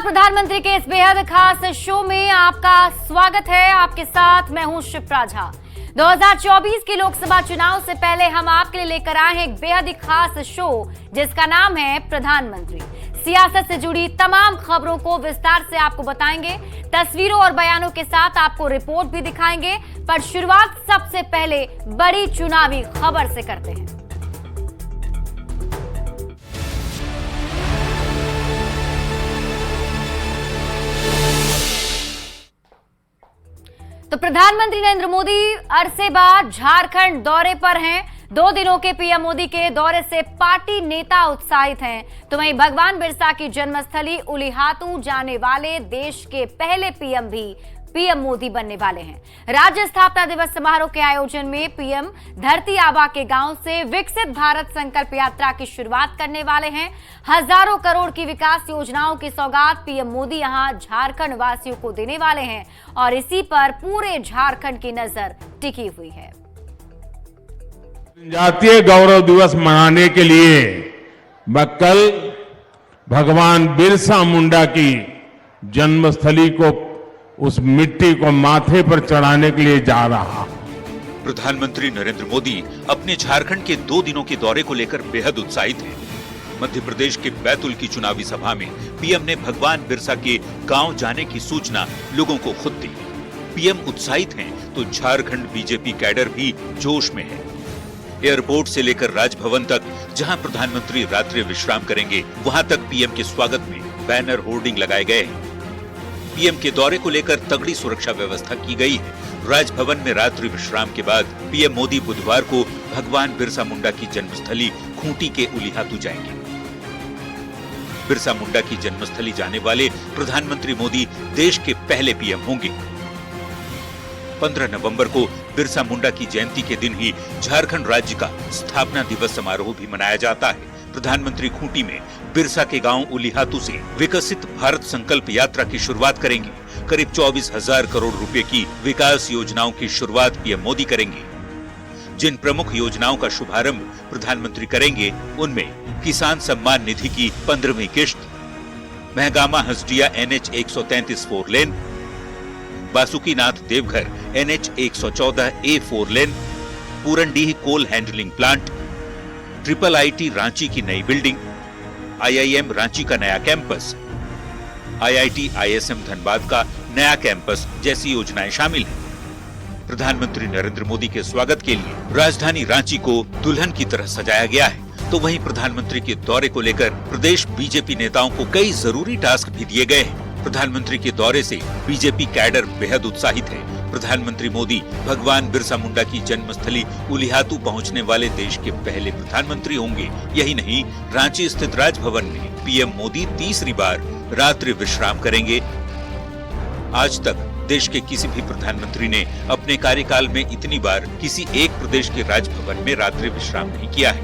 प्रधानमंत्री के इस बेहद खास शो में आपका स्वागत है। आपके साथ मैं हूं शिप्रा झा। 2024 के लोकसभा चुनाव से पहले हम आपके लिए लेकर आए हैं एक बेहद ही खास शो जिसका नाम है प्रधानमंत्री। सियासत से जुड़ी तमाम खबरों को विस्तार से आपको बताएंगे, तस्वीरों और बयानों के साथ आपको रिपोर्ट भी दिखाएंगे। पर शुरुआत सबसे पहले बड़ी चुनावी खबर से करते हैं। तो प्रधानमंत्री नरेंद्र मोदी अरसे बाद झारखंड दौरे पर हैं। 2 दिनों के पीएम मोदी के दौरे से पार्टी नेता उत्साहित हैं। तो वहीं भगवान बिरसा की जन्मस्थली उलिहातू जाने वाले देश के पहले पीएम भी पीएम मोदी बनने वाले हैं। राज्य स्थापना दिवस समारोह के आयोजन में पीएम धरती आबा के गांव से विकसित भारत संकल्प यात्रा की शुरुआत करने वाले हैं। हजारों करोड़ की विकास योजनाओं की सौगात पीएम मोदी यहां झारखंड वासियों को देने वाले हैं और इसी पर पूरे झारखंड की नजर टिकी हुई है। जातीय गौरव दिवस मनाने के लिए मैं कल भगवान बिरसा मुंडा की जन्मस्थली को, उस मिट्टी को माथे पर चढ़ाने के लिए जा रहा। प्रधानमंत्री नरेंद्र मोदी अपने झारखंड के 2 दिनों के दौरे को लेकर बेहद उत्साहित हैं। मध्य प्रदेश के बैतूल की चुनावी सभा में पीएम ने भगवान बिरसा के गांव जाने की सूचना लोगों को खुद दी। पीएम उत्साहित हैं तो झारखंड बीजेपी कैडर भी जोश में है। एयरपोर्ट से लेकर राजभवन तक जहां प्रधानमंत्री रात्रि विश्राम करेंगे, वहां तक पीएम के स्वागत में बैनर होर्डिंग लगाए गए हैं। पीएम के दौरे को लेकर तगड़ी सुरक्षा व्यवस्था की गई है। राजभवन में रात्रि विश्राम के बाद पीएम मोदी बुधवार को भगवान बिरसा मुंडा की जन्मस्थली खूंटी के उलिहातू जाएंगे। बिरसा मुंडा की जन्मस्थली जाने वाले प्रधानमंत्री मोदी देश के पहले पीएम होंगे। 15 नवंबर को बिरसा मुंडा की जयंती के दिन ही झारखंड राज्य का स्थापना दिवस समारोह भी मनाया जाता है। प्रधानमंत्री खूंटी में बिरसा के गांव उलिहातू से विकसित भारत संकल्प यात्रा की शुरुआत करेंगे। करीब 24,000 करोड़ रुपए की विकास योजनाओं की शुरुआत पीएम मोदी करेंगे। जिन प्रमुख योजनाओं का शुभारंभ प्रधानमंत्री करेंगे, उनमें किसान सम्मान निधि की 15वीं किश्त, Mahagama Hansdiha NH 133 4 lane, Basukinath Deoghar NH 114A 4 lane, Purandih coal handling plant, IIIT Ranchi की नई बिल्डिंग, IIM रांची का नया कैंपस, IIT ISM धनबाद का नया कैंपस जैसी योजनाएं शामिल हैं। प्रधानमंत्री नरेंद्र मोदी के स्वागत के लिए राजधानी रांची को दुल्हन की तरह सजाया गया है। तो वहीं प्रधानमंत्री के दौरे को लेकर प्रदेश बीजेपी नेताओं को कई जरूरी टास्क भी दिए गए हैं। प्रधानमंत्री के दौरे से बीजेपी कैडर बेहद उत्साहित है। प्रधानमंत्री मोदी भगवान बिरसा मुंडा की जन्मस्थली उलिहातू पहुंचने वाले देश के पहले प्रधानमंत्री होंगे। यही नहीं, रांची स्थित राजभवन में पीएम मोदी तीसरी बार रात्रि विश्राम करेंगे। आज तक देश के किसी भी प्रधानमंत्री ने अपने कार्यकाल में इतनी बार किसी एक प्रदेश के राजभवन में रात्रि विश्राम नहीं किया है।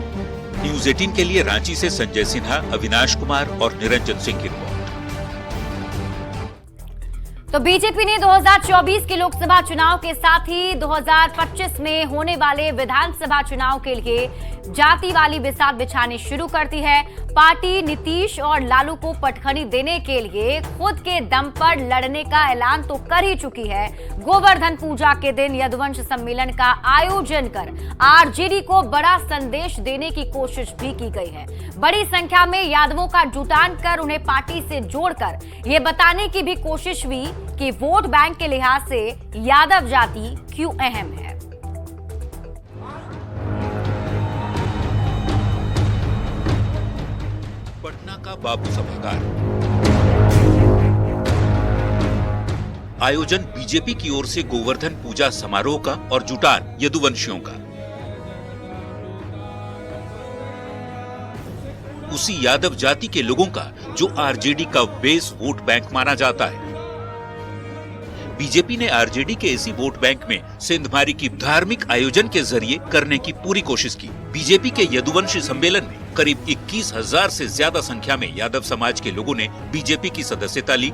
न्यूज 18 के लिए रांची से संजय सिन्हा, अविनाश कुमार और निरंजन सिंह की रिपोर्ट। तो बीजेपी ने 2024 के लोकसभा चुनाव के साथ ही 2025 में होने वाले विधानसभा चुनाव के लिए जाति वाली बिसात बिछानी शुरू कर दी है। पार्टी नीतीश और लालू को पटखनी देने के लिए खुद के दम पर लड़ने का ऐलान तो कर ही चुकी है। गोवर्धन पूजा के दिन यदुवंश सम्मेलन का आयोजन कर आरजेडी को बड़ा संदेश देने की कोशिश भी की गई है। बड़ी संख्या में यादवों का जुटान कर उन्हें पार्टी से जोड़कर ये बताने की भी कोशिश हुई कि वोट बैंक के लिहाज से यादव जाति क्यों अहम है। पटना का बापू सभागार आयोजन बीजेपी की ओर से गोवर्धन पूजा समारोह का और जुटान यदुवंशियों का। उसी यादव जाति के लोगों का जो आरजेडी का बेस वोट बैंक माना जाता है। बीजेपी ने आरजेडी के इसी वोट बैंक में सिंधमारी की धार्मिक आयोजन के जरिए करने की पूरी कोशिश की। बीजेपी के यदुवंशी सम्मेलन में करीब 21,000 से ज्यादा संख्या में यादव समाज के लोगों ने बीजेपी की सदस्यता ली।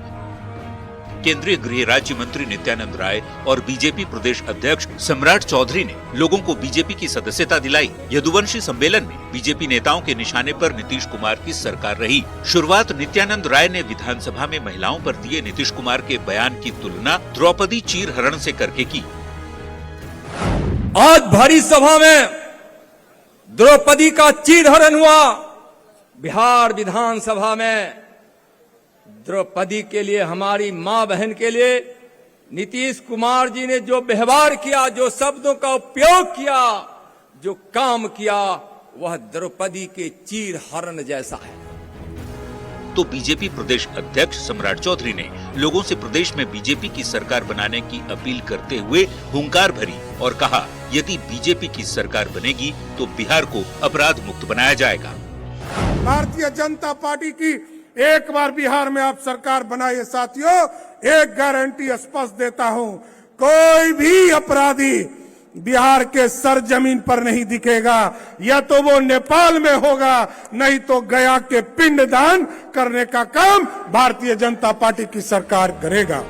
केंद्रीय गृह राज्य मंत्री नित्यानंद राय और बीजेपी प्रदेश अध्यक्ष सम्राट चौधरी ने लोगों को बीजेपी की सदस्यता दिलाई। यदुवंशी सम्मेलन में बीजेपी नेताओं के निशाने पर नीतीश कुमार की सरकार रही। शुरुआत नित्यानंद राय ने विधानसभा में महिलाओं पर दिए नीतीश कुमार के बयान की तुलना द्रौपदी चीरहरण से करके की। आज भरी सभा में द्रौपदी का चीरहरण हुआ। बिहार विधानसभा में द्रौपदी के लिए, हमारी मां बहन के लिए नीतीश कुमार जी ने जो व्यवहार किया, जो शब्दों का उपयोग किया, जो काम किया, वह द्रौपदी के चीरहरण जैसा है। तो बीजेपी प्रदेश अध्यक्ष सम्राट चौधरी ने लोगों से प्रदेश में बीजेपी की सरकार बनाने की अपील करते हुए हुंकार भरी और कहा, यदि बीजेपी की सरकार बनेगी तो बिहार को अपराध मुक्त बनाया जाएगा। भारतीय जनता पार्टी की एक बार बिहार में आप सरकार बनाइए साथियों, एक गारंटी स्पष्ट देता हूं, कोई भी अपराधी बिहार के सरजमीन पर नहीं दिखेगा। या तो वो नेपाल में होगा, नहीं तो गया के पिंडदान करने का काम भारतीय जनता पार्टी की सरकार करेगा।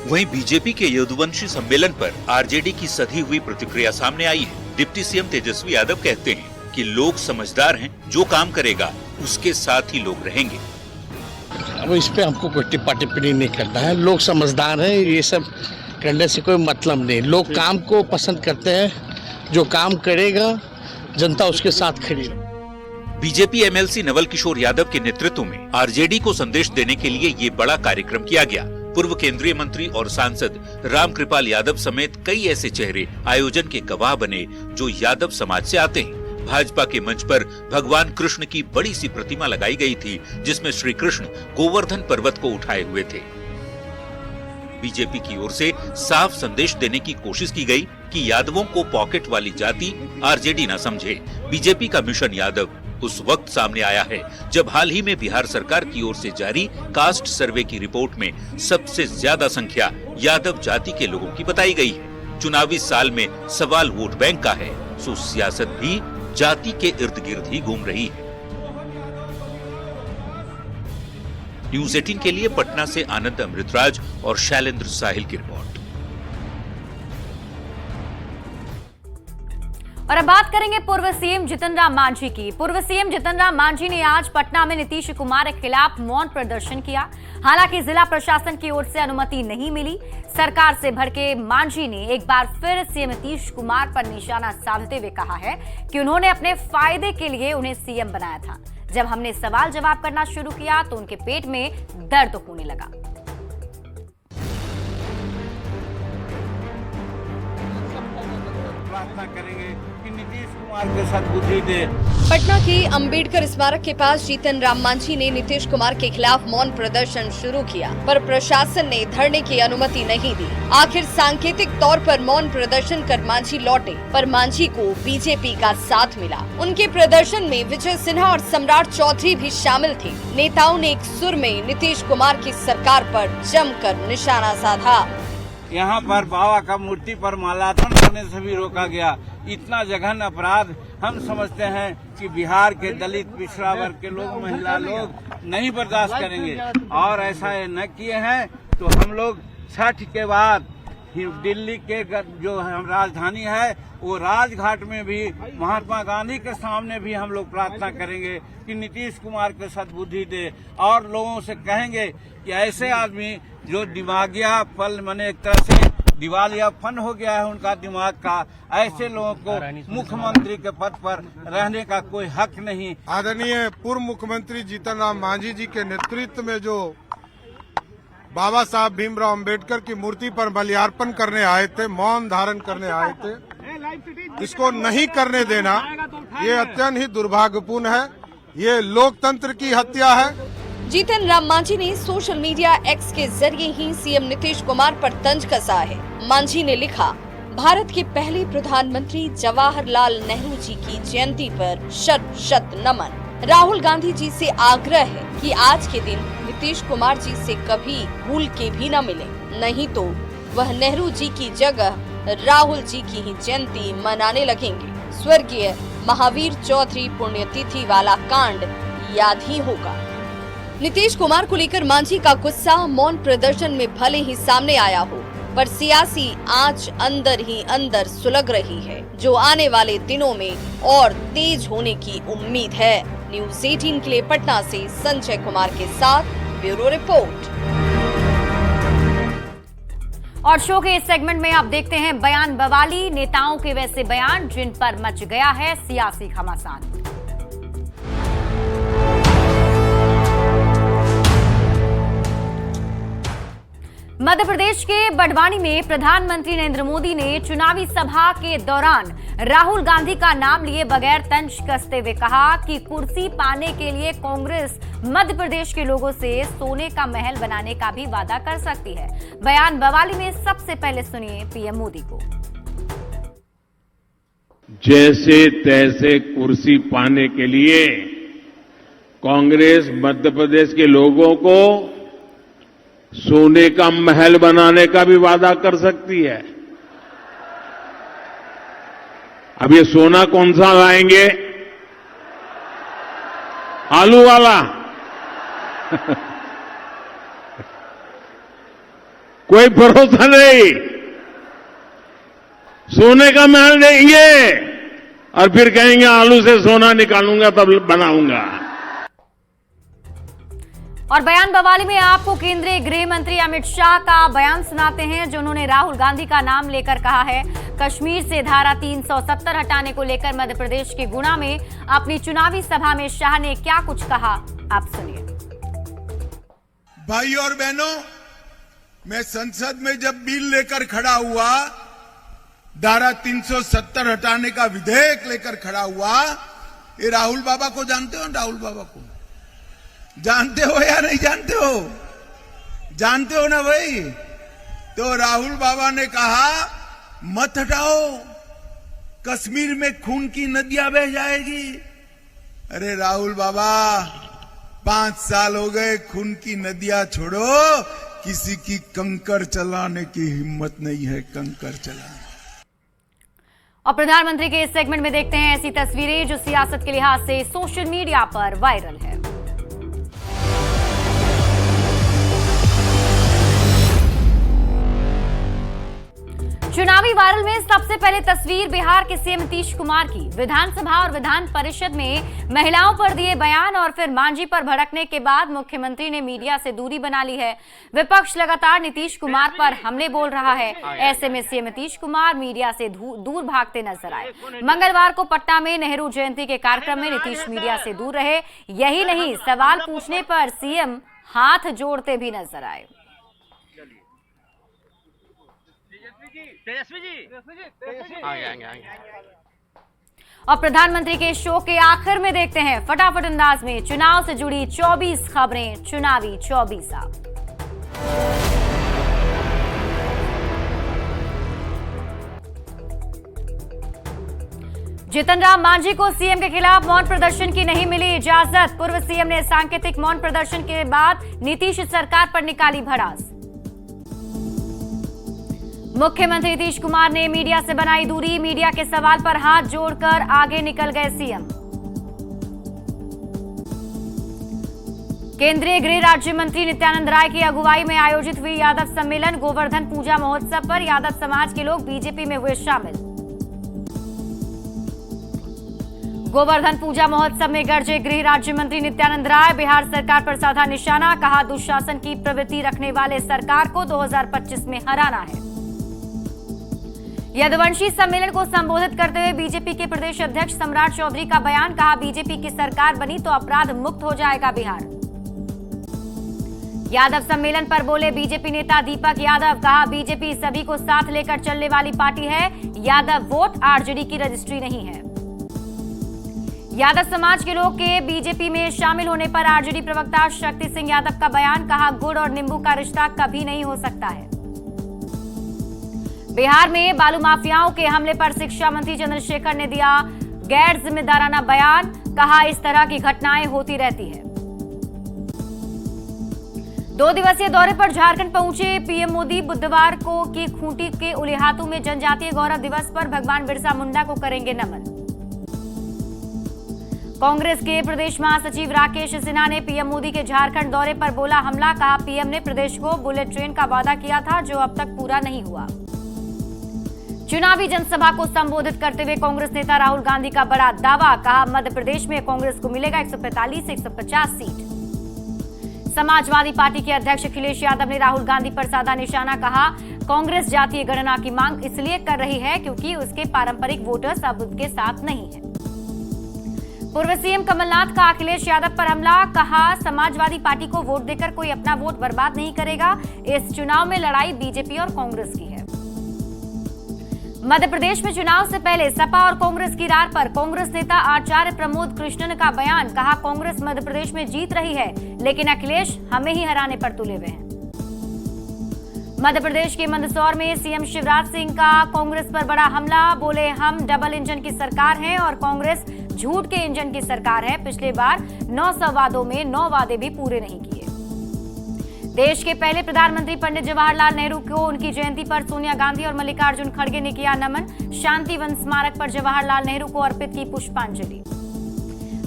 वहीं बीजेपी के यदुवंशी सम्मेलन पर आरजेडी की सधी हुई प्रतिक्रिया सामने आई है। डिप्टी सीएम तेजस्वी यादव कहते हैं कि लोग समझदार हैं, जो काम करेगा उसके साथ ही लोग रहेंगे। अब इस पे हमको कोई टिप्पा टिप्पणी नहीं करना है। लोग समझदार हैं, ये सब करने से कोई मतलब नहीं। लोग काम को पसंद करते हैं, जो काम करेगा जनता उसके साथ खड़ी है। बीजेपी एमएलसी नवल किशोर यादव के नेतृत्व में आरजेडी को संदेश देने के लिए ये बड़ा कार्यक्रम किया गया। पूर्व केंद्रीय मंत्री और सांसद रामकृपाल यादव समेत कई ऐसे चेहरे आयोजन के गवाह बने जो यादव समाज से आते हैं। भाजपा के मंच पर भगवान कृष्ण की बड़ी सी प्रतिमा लगाई गई थी, जिसमें श्री कृष्ण गोवर्धन पर्वत को उठाए हुए थे। बीजेपी की ओर से साफ संदेश देने की कोशिश की गई कि यादवों को पॉकेट वाली जाति आरजेडी न समझे। बीजेपी का मिशन यादव उस वक्त सामने आया है जब हाल ही में बिहार सरकार की ओर से जारी कास्ट सर्वे की रिपोर्ट में सबसे ज्यादा संख्या यादव जाति के लोगों की बताई गई है। चुनावी साल में सवाल वोट बैंक का है, सो सियासत भी जाति के इर्द गिर्द ही घूम रही है। न्यूज़ 18 के लिए पटना से आनंद अमृतराज और शैलेंद्र साहिल की रिपोर्ट। और अब बात करेंगे पूर्व सीएम जीतन राम मांझी की। पूर्व सीएम जीतन राम मांझी ने आज पटना में नीतीश कुमार के खिलाफ मौन प्रदर्शन किया। हालांकि जिला प्रशासन की ओर से अनुमति नहीं मिली। सरकार से भड़के मांझी ने एक बार फिर सीएम नीतीश कुमार पर निशाना साधते हुए कहा है कि उन्होंने अपने फायदे के लिए उन्हें सीएम बनाया था। जब हमने सवाल जवाब करना शुरू किया तो उनके पेट में दर्द होने लगा। प्रार्थना करेंगे कि नीतीश कुमार के सद्बुद्धि दे। पटना के अंबेडकर स्मारक के पास जीतन राम मांझी ने नीतीश कुमार के खिलाफ मौन प्रदर्शन शुरू किया, पर प्रशासन ने धरने की अनुमति नहीं दी। आखिर सांकेतिक तौर पर मौन प्रदर्शन कर मांझी लौटे, पर मांझी को बीजेपी का साथ मिला। उनके प्रदर्शन में विजय सिन्हा और सम्राट चौधरी भी शामिल थे। नेताओं ने एक सुर में नीतीश कुमार की सरकार पर जमकर निशाना साधा। यहाँ पर बाबा का मूर्ति पर माल्यार्पण करने से भी रोका गया। इतना जघन्य अपराध हम समझते हैं कि बिहार के दलित पिछड़ा वर्ग के लोग, महिला लोग नहीं बर्दाश्त करेंगे। और ऐसा न किए हैं तो हम लोग छठ के बाद दिल्ली के जो राजधानी है वो राजघाट में भी महात्मा गांधी के सामने भी हम लोग प्रार्थना करेंगे कि नीतीश कुमार को सद्बुद्धि दे। और लोगों से कहेंगे कि ऐसे आदमी जो दिमागिया पल मने एक तरह से दिवालियापन हो गया है उनका दिमाग का, ऐसे लोगों को मुख्यमंत्री के पद पर रहने का कोई हक नहीं। आदरणीय पूर्व मुख्यमंत्री जीतन राम मांझी जी के नेतृत्व में जो बाबा साहब भीमराव अंबेडकर की मूर्ति पर माल्यार्पण करने आए थे, मौन धारण करने आए थे, इसको नहीं करने देना ये अत्यंत ही दुर्भाग्यपूर्ण है। ये लोकतंत्र की हत्या है। जीतन राम मांझी ने सोशल मीडिया एक्स के जरिए ही सीएम नीतीश कुमार पर तंज कसा है। मांझी ने लिखा, भारत के पहले प्रधानमंत्री जवाहरलाल नेहरू जी की जयंती पर शत शत नमन। राहुल गांधी जी से आग्रह है कि आज के दिन नीतीश कुमार जी से कभी भूल के भी न मिले, नहीं तो वह नेहरू जी की जगह राहुल जी की ही जयंती मनाने लगेंगे। स्वर्गीय महावीर चौधरी पुण्यतिथि वाला कांड याद ही होगा। नीतीश कुमार को लेकर मांझी का गुस्सा मौन प्रदर्शन में भले ही सामने आया हो, पर सियासी आंच अंदर ही अंदर सुलग रही है, जो आने वाले दिनों में और तेज होने की उम्मीद है। न्यूज़ 18 के लिए पटना से संजय कुमार के साथ ब्यूरो रिपोर्ट। और शो के इस सेगमेंट में आप देखते हैं बयान बवाली, नेताओं के वैसे बयान जिन पर मच गया है सियासी घमासान। मध्य प्रदेश के बड़वानी में प्रधानमंत्री नरेंद्र मोदी ने चुनावी सभा के दौरान राहुल गांधी का नाम लिए बगैर तंज कसते हुए कहा कि कुर्सी पाने के लिए कांग्रेस मध्य प्रदेश के लोगों से सोने का महल बनाने का भी वादा कर सकती है। बयान बवाली में सबसे पहले सुनिए पीएम मोदी को। जैसे तैसे कुर्सी पाने के लिए कांग्रेस मध्य प्रदेश के लोगों को सोने का महल बनाने का भी वादा कर सकती है। अब ये सोना कौन सा लाएंगे? आलू वाला? कोई भरोसा नहीं। सोने का महल देंगे और फिर कहेंगे आलू से सोना निकालूंगा तब बनाऊंगा। और बयान बवाली में आपको केंद्रीय गृह मंत्री अमित शाह का बयान सुनाते हैं, जो उन्होंने राहुल गांधी का नाम लेकर कहा है कश्मीर से धारा 370 हटाने को लेकर मध्य प्रदेश के गुना में अपनी चुनावी सभा में शाह ने क्या कुछ कहा, आप सुनिए। भाई और बहनों, मैं संसद में जब बिल लेकर खड़ा हुआ, धारा 370 हटाने का विधेयक लेकर खड़ा हुआ, ये राहुल बाबा को जानते हो? राहुल बाबा को जानते हो या नहीं जानते हो? जानते हो ना भाई? तो राहुल बाबा ने कहा मत हटाओ, कश्मीर में खून की नदियां बह जाएगी। अरे राहुल बाबा, 5 साल हो गए, खून की नदियां छोड़ो, किसी की कंकर चलाने की हिम्मत नहीं है, कंकर चलाने। और प्रधानमंत्री के इस सेगमेंट में देखते हैं ऐसी तस्वीरें जो सियासत के लिहाज से सोशल मीडिया पर वायरल है। चुनावी वायरल में सबसे पहले तस्वीर बिहार के सीएम नीतीश कुमार की। विधानसभा और विधान परिषद में महिलाओं पर दिए बयान और फिर मांझी पर भड़कने के बाद मुख्यमंत्री ने मीडिया से दूरी बना ली है। विपक्ष लगातार नीतीश कुमार पर हमले बोल रहा है। ऐसे में सीएम नीतीश कुमार मीडिया से दूर भागते नजर आए। मंगलवार को पटना में नेहरू जयंती के कार्यक्रम में नीतीश मीडिया से दूर रहे। यही नहीं, सवाल पूछने पर सीएम हाथ जोड़ते भी नजर आए। तेजस्वी जी आगे। और प्रधानमंत्री के शो के आखिर में देखते हैं फटाफट अंदाज में चुनाव से जुड़ी 24 खबरें, चुनावी 24। जीतन राम मांझी को सीएम के खिलाफ मौन प्रदर्शन की नहीं मिली इजाजत। पूर्व सीएम ने सांकेतिक मौन प्रदर्शन के बाद नीतीश सरकार पर निकाली भड़ास। मुख्यमंत्री नीतीश कुमार ने मीडिया से बनाई दूरी। मीडिया के सवाल पर हाथ जोड़कर आगे निकल गए सीएम। केंद्रीय गृह राज्य मंत्री नित्यानंद राय की अगुवाई में आयोजित हुई यादव सम्मेलन। गोवर्धन पूजा महोत्सव पर यादव समाज के लोग बीजेपी में हुए शामिल। गोवर्धन पूजा महोत्सव में गरजे गृह राज्य मंत्री नित्यानंद राय। बिहार सरकार पर साधा निशाना, कहा दुशासन की प्रवृत्ति रखने वाले सरकार को 2025 में हराना है। यदुवंशी सम्मेलन को संबोधित करते हुए बीजेपी के प्रदेश अध्यक्ष सम्राट चौधरी का बयान, कहा बीजेपी की सरकार बनी तो अपराध मुक्त हो जाएगा बिहार। यादव सम्मेलन पर बोले बीजेपी नेता दीपक यादव, कहा बीजेपी सभी को साथ लेकर चलने वाली पार्टी है। यादव वोट आरजेडी की रजिस्ट्री नहीं है। यादव समाज के लोग के बीजेपी में शामिल होने पर आरजेडी प्रवक्ता शक्ति सिंह यादव का बयान, कहा गुड़ और नींबू का रिश्ता कभी नहीं हो सकता है। बिहार में बालू माफियाओं के हमले पर शिक्षा मंत्री चंद्रशेखर ने दिया गैर जिम्मेदाराना बयान, कहा इस तरह की घटनाएं होती रहती है। 2 दिवसीय दौरे पर झारखंड पहुंचे पीएम मोदी। बुधवार को की खूंटी के उलिहातू में जनजातीय गौरव दिवस पर भगवान बिरसा मुंडा को करेंगे नमन। कांग्रेस के प्रदेश महासचिव राकेश सिन्हा ने पीएम मोदी के झारखंड दौरे पर बोला हमला। कहा पीएम ने प्रदेश को बुलेट ट्रेन का वादा किया था जो अब तक पूरा नहीं हुआ। चुनावी जनसभा को संबोधित करते हुए कांग्रेस नेता राहुल गांधी का बड़ा दावा। कहा मध्य प्रदेश में कांग्रेस को मिलेगा 145 से 150 सीट। समाजवादी पार्टी के अध्यक्ष अखिलेश यादव ने राहुल गांधी पर साधा निशाना। कहा कांग्रेस जातीय गणना की मांग इसलिए कर रही है क्योंकि उसके पारंपरिक वोटर्स अब उसके साथ नहीं है। पूर्व सीएम कमलनाथ का अखिलेश यादव पर हमला। कहा समाजवादी पार्टी को वोट देकर कोई अपना वोट बर्बाद नहीं करेगा। इस चुनाव में लड़ाई बीजेपी और कांग्रेस की है। मध्य प्रदेश में चुनाव से पहले सपा और कांग्रेस की रार पर कांग्रेस नेता आचार्य प्रमोद कृष्णन का बयान। कहा कांग्रेस मध्य प्रदेश में जीत रही है लेकिन अखिलेश हमें ही हराने पर तुले हुए हैं। मध्य प्रदेश के मंदसौर में सीएम शिवराज सिंह का कांग्रेस पर बड़ा हमला। बोले हम डबल इंजन की सरकार है और कांग्रेस झूठ के इंजन की सरकार है। पिछले बार 900 वादों में 9 वादे भी पूरे नहीं किए। देश के पहले प्रधानमंत्री पंडित जवाहरलाल नेहरू को उनकी जयंती पर सोनिया गांधी और मल्लिकार्जुन खड़गे ने किया नमन। शांति वन स्मारक पर जवाहरलाल नेहरू को अर्पित की पुष्पांजलि।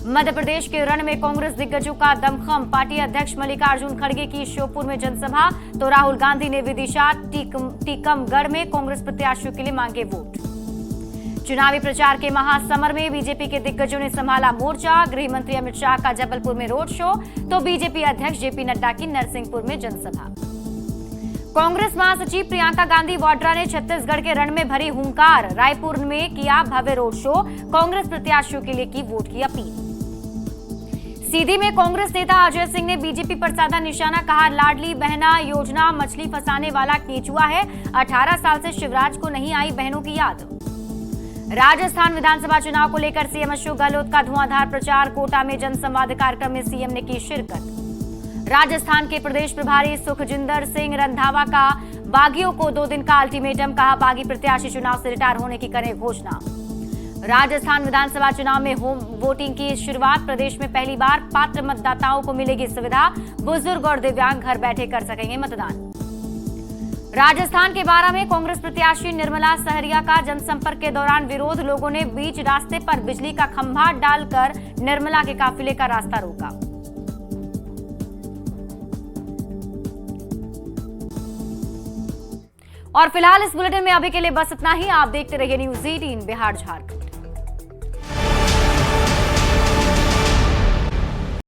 मध्य प्रदेश के रण में कांग्रेस दिग्गजों का दमखम। पार्टी अध्यक्ष मल्लिकार्जुन खड़गे की श्योपुर में जनसभा तो राहुल गांधी ने विदिशा टीकमगढ़ में कांग्रेस प्रत्याशियों के लिए मांगे वोट। चुनावी प्रचार के महासमर में बीजेपी के दिग्गजों ने संभाला मोर्चा। गृह मंत्री अमित शाह का जबलपुर में रोड शो तो बीजेपी अध्यक्ष जेपी नड्डा की नरसिंहपुर में जनसभा। कांग्रेस महासचिव प्रियंका गांधी वाड्रा ने छत्तीसगढ़ के रण में भरी हुंकार। रायपुर में किया भव्य रोड शो। कांग्रेस प्रत्याशियों के लिए की वोट की अपील। सीधी में कांग्रेस नेता अजय सिंह ने बीजेपी पर साधा निशाना। कहा लाडली बहना योजना मछली फंसाने वाला केंचुआ है। 18 साल से शिवराज को नहीं आई बहनों की याद। राजस्थान विधानसभा चुनाव को लेकर सीएम अशोक गहलोत का धुआंधार प्रचार। कोटा में जनसंवाद कार्यक्रम में सीएम ने की शिरकत। राजस्थान के प्रदेश प्रभारी सुखजिंदर सिंह रंधावा का बागियों को 2 दिन का अल्टीमेटम। कहा बागी प्रत्याशी चुनाव से रिटायर होने की करें घोषणा। राजस्थान विधानसभा चुनाव में होम वोटिंग की शुरुआत। प्रदेश में पहली बार पात्र मतदाताओं को मिलेगी सुविधा। बुजुर्ग और दिव्यांग घर बैठे कर सकेंगे मतदान। राजस्थान के बारां में कांग्रेस प्रत्याशी निर्मला सहरिया का जनसंपर्क के दौरान विरोध। लोगों ने बीच रास्ते पर बिजली का खंभा डालकर निर्मला के काफिले का रास्ता रोका। और फिलहाल इस बुलेटिन में अभी के लिए बस इतना ही। आप देखते रहिए न्यूज़ 18 बिहार झारखंड।